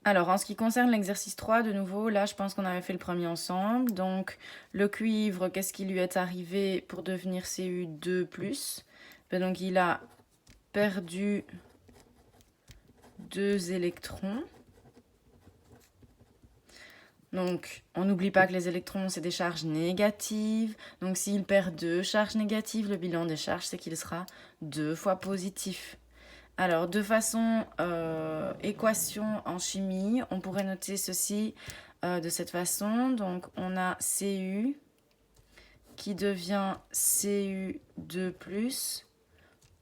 Alors, en ce qui concerne l'exercice 3, de nouveau, là, je pense qu'on avait fait le premier ensemble. Donc, le cuivre, qu'est-ce qui lui est arrivé pour devenir Cu2+? Ben, donc, il a perdu 2 électrons. Donc, on n'oublie pas que les électrons, c'est des charges négatives. Donc, s'il perd 2 charges négatives, le bilan des charges, c'est qu'il sera 2 fois positif. Alors, de façon équation en chimie, on pourrait noter ceci de cette façon. Donc, on a Cu qui devient Cu2+,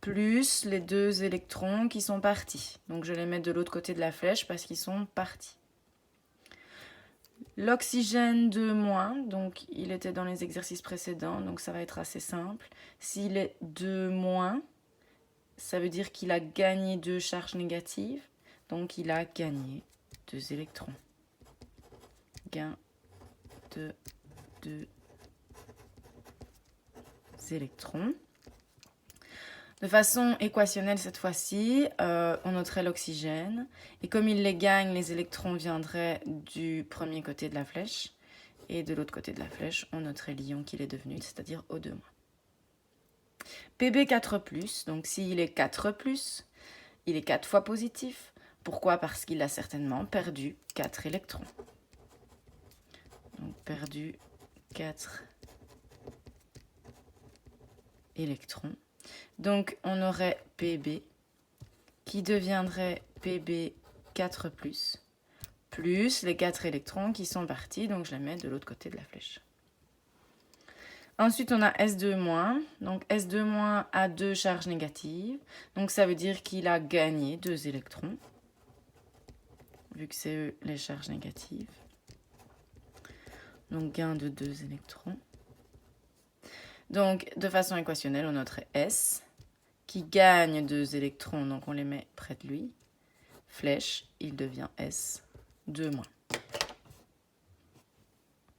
plus les 2 électrons qui sont partis. Donc, je les mets de l'autre côté de la flèche parce qu'ils sont partis. L'oxygène 2-, donc il était dans les exercices précédents, donc ça va être assez simple. S'il est 2-, ça veut dire qu'il a gagné 2 charges négatives, donc il a gagné 2 électrons. Gain de 2 électrons. De façon équationnelle cette fois-ci, on noterait l'oxygène. Et comme il les gagne, les électrons viendraient du premier côté de la flèche. Et de l'autre côté de la flèche, on noterait l'ion qu'il est devenu, c'est-à-dire O2-. Pb4+, donc s'il est 4+, il est 4 fois positif. Pourquoi? Parce qu'il a certainement perdu 4 électrons. Donc perdu 4 électrons. Donc, on aurait Pb qui deviendrait Pb4+, plus les 4 électrons qui sont partis, donc je les mets de l'autre côté de la flèche. Ensuite, on a S2-, donc S2- a 2 charges négatives, donc ça veut dire qu'il a gagné 2 électrons, vu que c'est eux les charges négatives. Donc, gain de 2 électrons. Donc, de façon équationnelle, on noterait S, qui gagne 2 électrons, donc on les met près de lui. Flèche, il devient S2-.